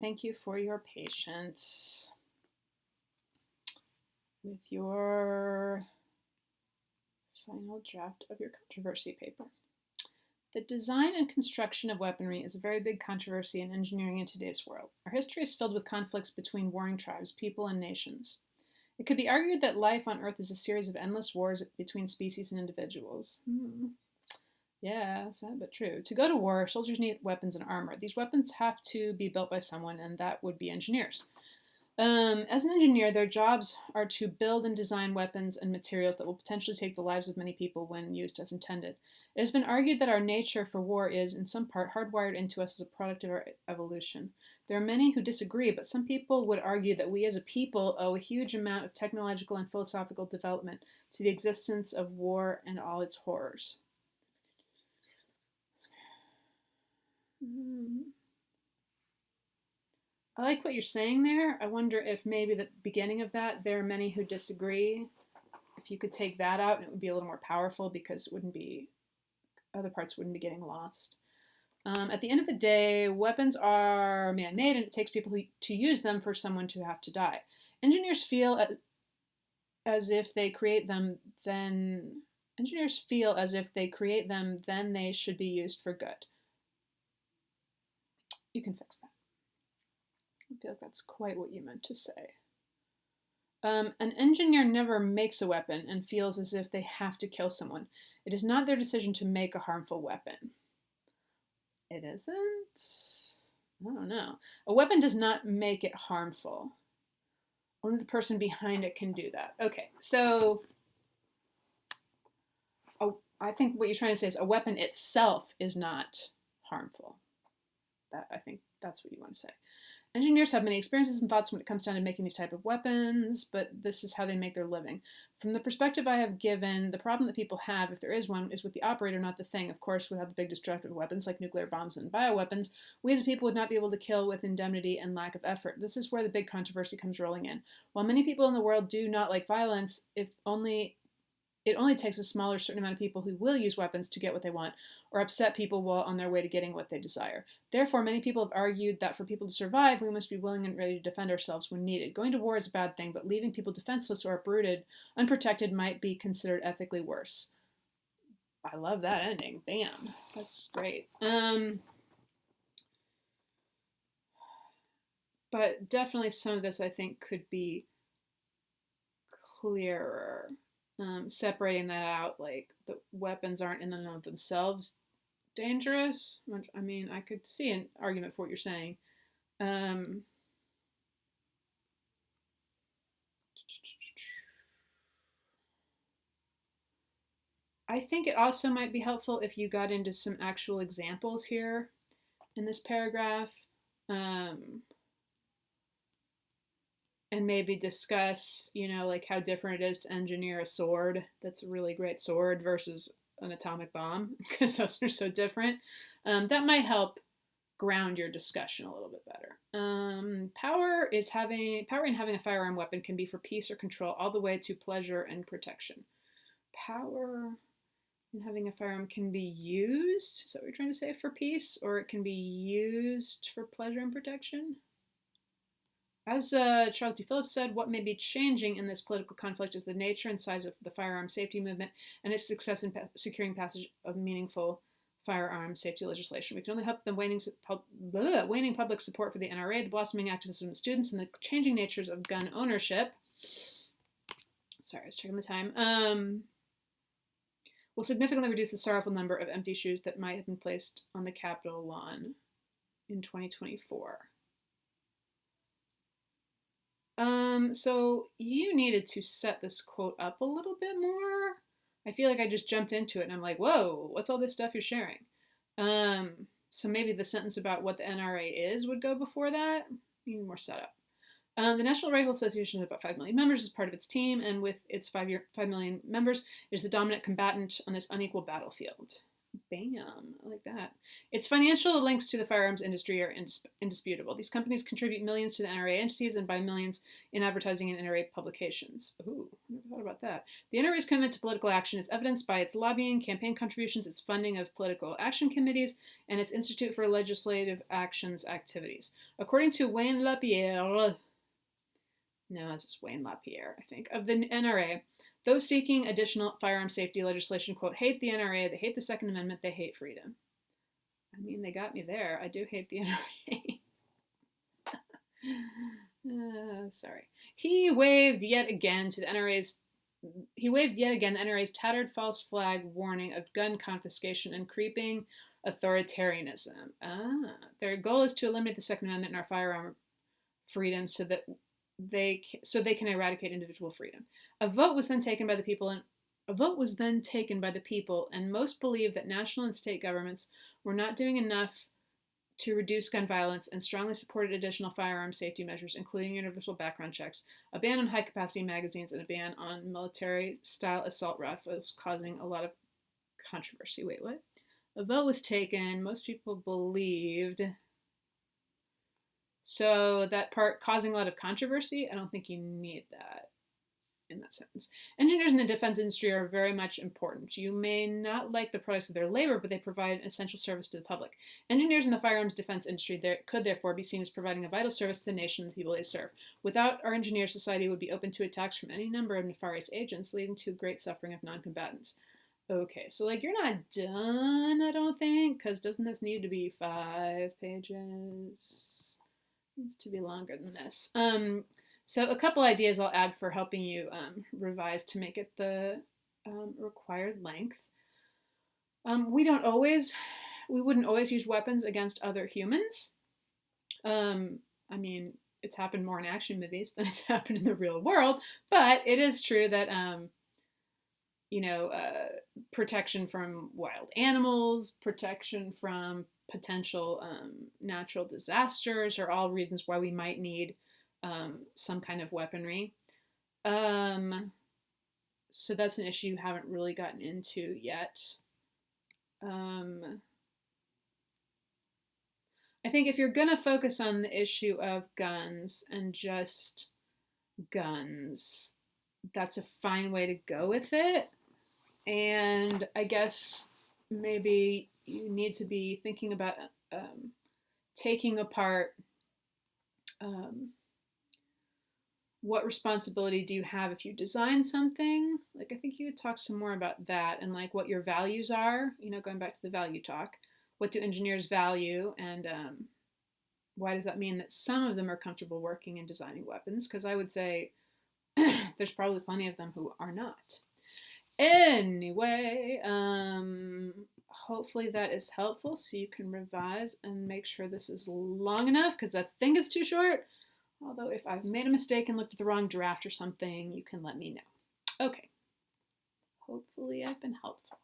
Thank you for your patience with your final draft of your controversy paper. The design and construction of weaponry is a very big controversy in engineering in today's world. Our history is filled with conflicts between warring tribes, people, and nations. It could be argued that life on Earth is a series of endless wars between species and individuals. Yeah, sad but true. To go to war, soldiers need weapons and armor. These weapons have to be built by someone, and that would be engineers. As an engineer, their jobs are to build and design weapons and materials that will potentially take the lives of many people when used as intended. It has been argued that our nature for war is, in some part, hardwired into us as a product of our evolution. There are many who disagree, but some people would argue that we as a people owe a huge amount of technological and philosophical development to the existence of war and all its horrors. I like what you're saying there. I wonder if maybe the beginning of that, there are many who disagree. If you could take that out, it would be a little more powerful because it wouldn't be, other parts wouldn't be getting lost. At the end of the day, weapons are man-made, and it takes people to use them for someone to have to die. Engineers feel as if they create them, then they should be used for good. You can fix that. I feel like that's quite what you meant to say. An engineer never makes a weapon and feels as if they have to kill someone. It is not their decision to make a harmful weapon. It isn't? I don't know. A weapon does not make it harmful. Only the person behind it can do that. Okay, so I think what you're trying to say is a weapon itself is not harmful. I think that's what you want to say. Engineers have many experiences and thoughts when it comes down to making these type of weapons, but this is how they make their living. From the perspective I have given, the problem that people have, if there is one, is with the operator, not the thing. Of course, without the big destructive weapons like nuclear bombs and bioweapons, we as a people would not be able to kill with indemnity and lack of effort. This is where the big controversy comes rolling in. While many people in the world do not like violence, it only takes a smaller certain amount of people who will use weapons to get what they want or upset people while on their way to getting what they desire. Therefore, many people have argued that for people to survive, we must be willing and ready to defend ourselves when needed. Going to war is a bad thing, but leaving people defenseless or uprooted, unprotected, might be considered ethically worse. I love that ending. Bam. That's great. But definitely some of this, I think, could be clearer. Separating that out, like the weapons aren't in and of themselves dangerous. Which, I mean, I could see an argument for what you're saying. I think it also might be helpful if you got into some actual examples here in this paragraph. And maybe discuss, like how different it is to engineer a sword that's a really great sword versus an atomic bomb, because those are so different. That might help ground your discussion a little bit better. Power in having a firearm weapon can be for peace or control, all the way to pleasure and protection. Power in having a firearm can be used, is that what you're trying to say, for peace, or it can be used for pleasure and protection? As Charles D. Phillips said, what may be changing in this political conflict is the nature and size of the firearm safety movement and its success in securing passage of meaningful firearm safety legislation. We can only hope the waning public support for the NRA, the blossoming activism of students, and the changing natures of gun ownership. Sorry, I was checking the time. Will significantly reduce the sorrowful number of empty shoes that might have been placed on the Capitol lawn in 2024. So you needed to set this quote up a little bit more. I feel like I just jumped into it and I'm like, whoa, what's all this stuff you're sharing? So maybe the sentence about what the NRA is would go before that. You need more setup. The National Rifle Association has about 5 million members as part of its team, and with its 5 million members, is the dominant combatant on this unequal battlefield. Bam, I like that. Its financial links to the firearms industry are indisputable. These companies contribute millions to the NRA entities and buy millions in advertising and NRA publications. Ooh, I never thought about that. The NRA's commitment to political action is evidenced by its lobbying, campaign contributions, its funding of political action committees, and its Institute for Legislative Actions activities. According to Wayne LaPierre, no, it's just Wayne LaPierre, I think, of the NRA, those seeking additional firearm safety legislation, quote, hate the NRA, they hate the Second Amendment, they hate freedom. I mean, they got me there. I do hate the NRA. Sorry. He waved yet again the NRA's tattered false flag warning of gun confiscation and creeping authoritarianism. Their goal is to eliminate the Second Amendment and our firearm freedom so they can eradicate individual freedom. A vote was then taken by the people, and most believe that national and state governments were not doing enough to reduce gun violence and strongly supported additional firearm safety measures, including universal background checks, a ban on high-capacity magazines, and a ban on military-style assault rifles, causing a lot of controversy. Wait, what? A vote was taken. Most people believed. So that part causing a lot of controversy, I don't think you need that in that sentence. Engineers in the defense industry are very much important. You may not like the products of their labor, but they provide an essential service to the public. Engineers in the firearms defense industry could therefore be seen as providing a vital service to the nation and the people they serve. Without our engineers, society would be open to attacks from any number of nefarious agents, leading to great suffering of non-combatants. Okay, so like you're not done, I don't think, because doesn't this need to be 5 pages? It needs to be longer than this. So a couple ideas I'll add for helping you revise to make it the required length. We wouldn't always use weapons against other humans. I mean, it's happened more in action movies than it's happened in the real world, but it is true that protection from wild animals, protection from potential natural disasters are all reasons why we might need some kind of weaponry. So that's an issue you haven't really gotten into yet. I think if you're going to focus on the issue of guns and just guns, that's a fine way to go with it. And I guess maybe you need to be thinking about taking apart what responsibility do you have if you design something? Like, I think you could talk some more about that and like what your values are, going back to the value talk. What do engineers value, and why does that mean that some of them are comfortable working and designing weapons? Because I would say there's probably plenty of them who are not. Anyway, hopefully that is helpful so you can revise and make sure this is long enough, because I think it's too short. Although if I've made a mistake and looked at the wrong draft or something, you can let me know. Okay. Hopefully I've been helpful.